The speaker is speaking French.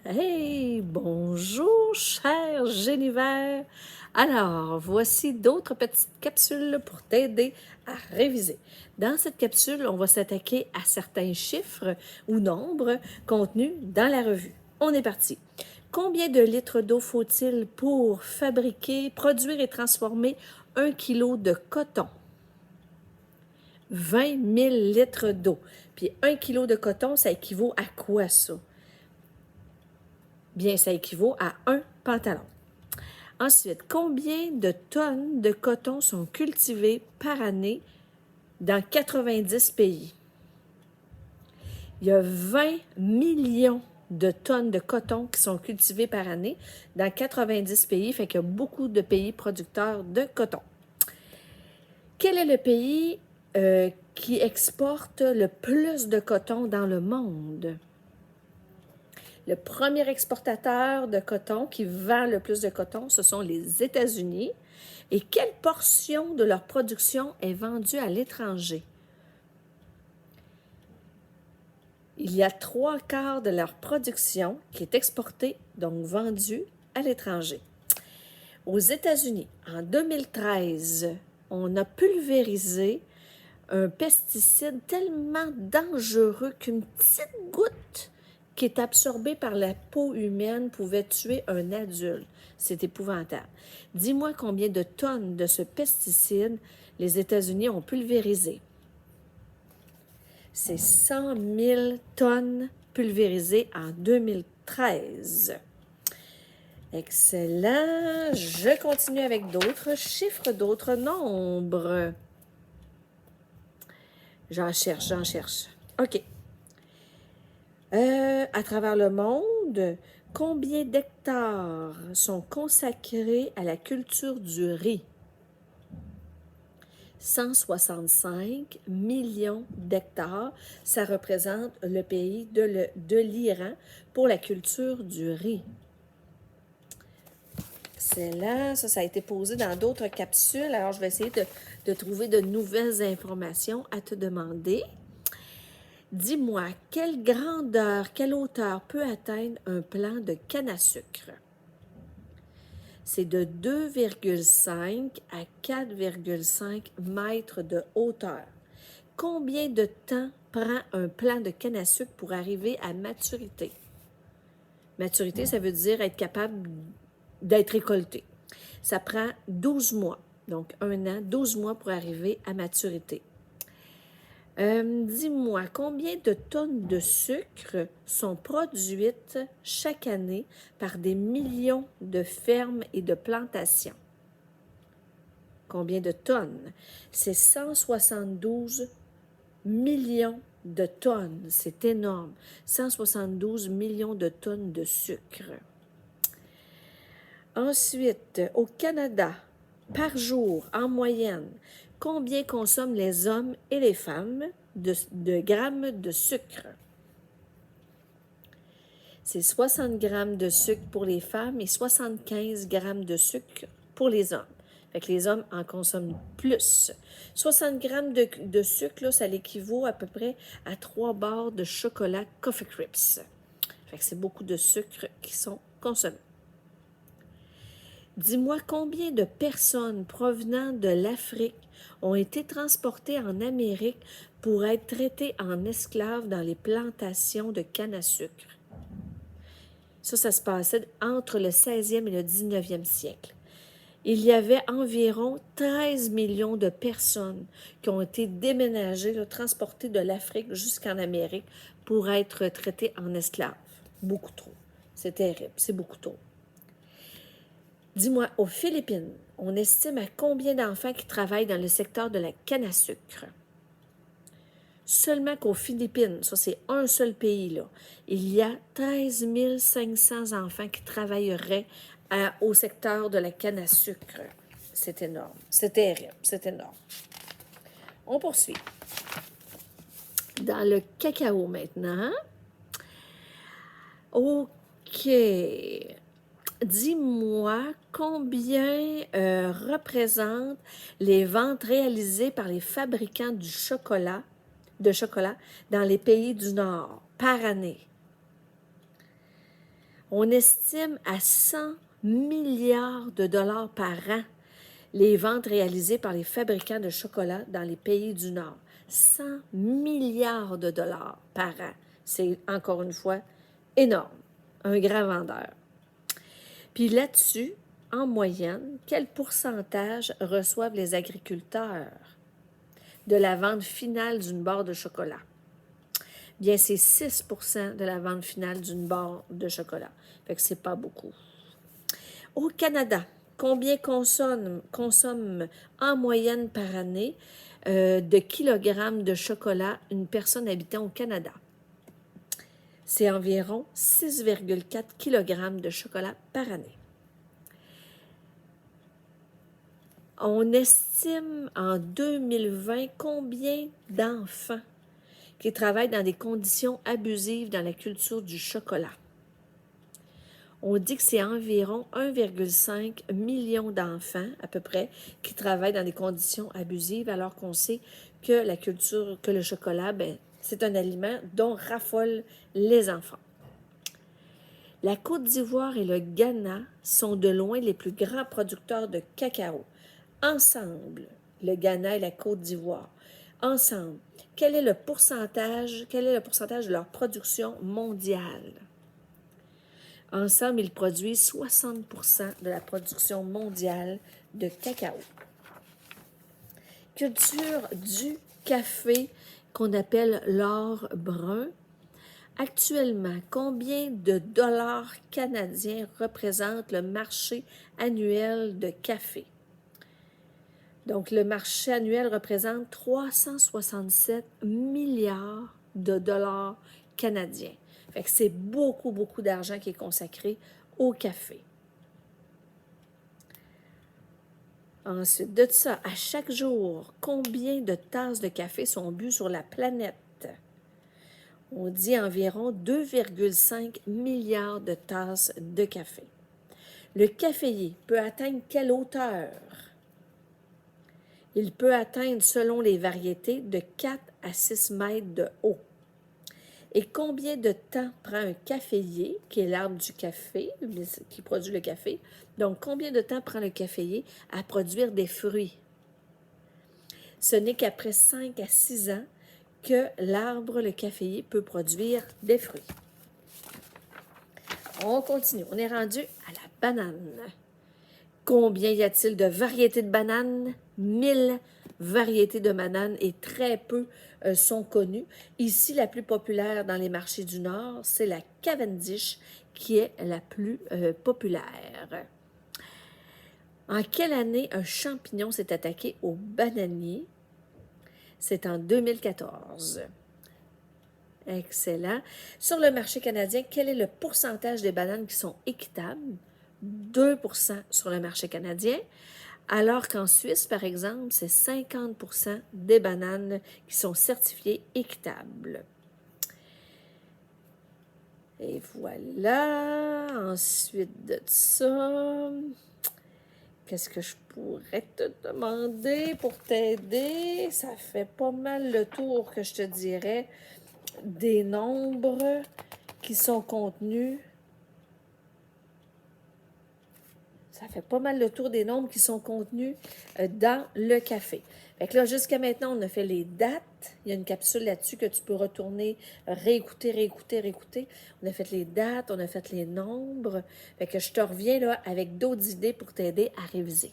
Hey, bonjour, cher Génivert. Alors, voici d'autres petites capsules pour t'aider à réviser. Dans cette capsule, on va s'attaquer à certains chiffres ou nombres contenus dans la revue. On est parti. Combien de litres d'eau faut-il pour fabriquer, produire et transformer 1 kilo de coton? 20 000 litres d'eau. Puis 1 kilo de coton, ça équivaut à quoi ça? Bien, ça équivaut à un pantalon. Ensuite, combien de tonnes de coton sont cultivées par année dans 90 pays? Il y a 20 millions de tonnes de coton qui sont cultivées par année dans 90 pays, fait qu'il y a beaucoup de pays producteurs de coton. Quel est le pays qui exporte le plus de coton dans le monde? Le premier exportateur de coton qui vend le plus de coton, ce sont les États-Unis. Et quelle portion de leur production est vendue à l'étranger? Il y a 3/4 de leur production qui est exportée, donc vendue à l'étranger. Aux États-Unis, en 2013, on a pulvérisé un pesticide tellement dangereux qu'une petite goutte qui est absorbée par la peau humaine pouvait tuer un adulte. C'est épouvantable. Dis-moi combien de tonnes de ce pesticide les États-Unis ont pulvérisé. C'est 100 000 tonnes pulvérisées en 2013. Excellent. Je continue avec d'autres chiffres, d'autres nombres. J'en cherche. OK. À travers le monde, combien d'hectares sont consacrés à la culture du riz? 165 millions d'hectares. Ça représente le pays de l'Iran pour la culture du riz. Excellent. Ça a été posé dans d'autres capsules. Alors, je vais essayer de trouver de nouvelles informations à te demander. Dis-moi, quelle grandeur, quelle hauteur peut atteindre un plant de canne à sucre? C'est de 2,5 à 4,5 mètres de hauteur. Combien de temps prend un plant de canne à sucre pour arriver à maturité? Maturité, ça veut dire être capable d'être récolté. Ça prend 12 mois, donc 1 an, 12 mois pour arriver à maturité. Dis-moi, combien de tonnes de sucre sont produites chaque année par des millions de fermes et de plantations? Combien de tonnes? C'est 172 millions de tonnes. C'est énorme. 172 millions de tonnes de sucre. Ensuite, au Canada, par jour, en moyenne, combien consomment les hommes et les femmes de grammes de sucre? C'est 60 grammes de sucre pour les femmes et 75 grammes de sucre pour les hommes. Fait que les hommes en consomment plus. 60 grammes de sucre, là, ça l'équivaut à peu près à 3 barres de chocolat Coffee Crisp. Fait que c'est beaucoup de sucre qui sont consommés. Dis-moi combien de personnes provenant de l'Afrique ont été transportées en Amérique pour être traitées en esclaves dans les plantations de canne à sucre. Ça se passait entre le 16e et le 19e siècle. Il y avait environ 13 millions de personnes qui ont été déménagées, transportées de l'Afrique jusqu'en Amérique pour être traitées en esclaves. Beaucoup trop. C'est terrible, c'est beaucoup trop. Dis-moi, aux Philippines, on estime à combien d'enfants qui travaillent dans le secteur de la canne à sucre? Seulement qu'aux Philippines, ça c'est un seul pays, là, il y a 13 500 enfants qui travailleraient au secteur de la canne à sucre. C'est énorme, c'est terrible, c'est énorme. On poursuit. Dans le cacao maintenant. OK. Dis-moi combien représentent les ventes réalisées par les fabricants de chocolat dans les pays du Nord par année. On estime à 100 milliards de dollars par an les ventes réalisées par les fabricants de chocolat dans les pays du Nord. 100 milliards de dollars par an. C'est, encore une fois, énorme. Un grand vendeur. Puis là-dessus, en moyenne, quel pourcentage reçoivent les agriculteurs de la vente finale d'une barre de chocolat? Bien, c'est 6 de la vente finale d'une barre de chocolat. Fait que c'est pas beaucoup. Au Canada, combien consomme en moyenne par année de kilogrammes de chocolat une personne habitant au Canada? C'est environ 6,4 kg de chocolat par année. On estime en 2020 combien d'enfants qui travaillent dans des conditions abusives dans la culture du chocolat. On dit que c'est environ 1,5 million d'enfants, à peu près, qui travaillent dans des conditions abusives, alors qu'on sait que la culture, que le chocolat, c'est un aliment dont raffolent les enfants. La Côte d'Ivoire et le Ghana sont de loin les plus grands producteurs de cacao. Ensemble, le Ghana et la Côte d'Ivoire, ensemble, quel est le pourcentage de leur production mondiale? Ensemble, ils produisent 60% de la production mondiale de cacao. Culture du café qu'on appelle l'or brun. Actuellement, combien de dollars canadiens représente le marché annuel de café? Donc, le marché annuel représente 367 milliards de dollars canadiens. Fait que c'est beaucoup, beaucoup d'argent qui est consacré au café. Ensuite de ça, à chaque jour, combien de tasses de café sont bues sur la planète? On dit environ 2,5 milliards de tasses de café. Le caféier peut atteindre quelle hauteur? Il peut atteindre, selon les variétés, de 4 à 6 mètres de haut. Et combien de temps prend un caféier, qui est l'arbre du café, qui produit le café? Donc, combien de temps prend le caféier à produire des fruits? Ce n'est qu'après 5 à 6 ans que l'arbre, le caféier, peut produire des fruits. On continue. On est rendu à la banane. Combien y a-t-il de variétés de bananes? 1000 variétés de bananes et très peu sont connues. Ici, la plus populaire dans les marchés du Nord, c'est la Cavendish qui est la plus populaire. En quelle année un champignon s'est attaqué au bananier? C'est en 2014. Excellent. Sur le marché canadien, quel est le pourcentage des bananes qui sont équitables? 2% sur le marché canadien, alors qu'en Suisse, par exemple, c'est 50% des bananes qui sont certifiées équitables. Et voilà, ensuite de ça, qu'est-ce que je pourrais te demander pour t'aider? Ça fait pas mal le tour que je te dirais des nombres qui sont contenus. Ça fait pas mal le tour des nombres qui sont contenus dans le café. Fait que là, jusqu'à maintenant, on a fait les dates. Il y a une capsule là-dessus que tu peux retourner, réécouter. On a fait les dates, on a fait les nombres. Fait que je te reviens là avec d'autres idées pour t'aider à réviser.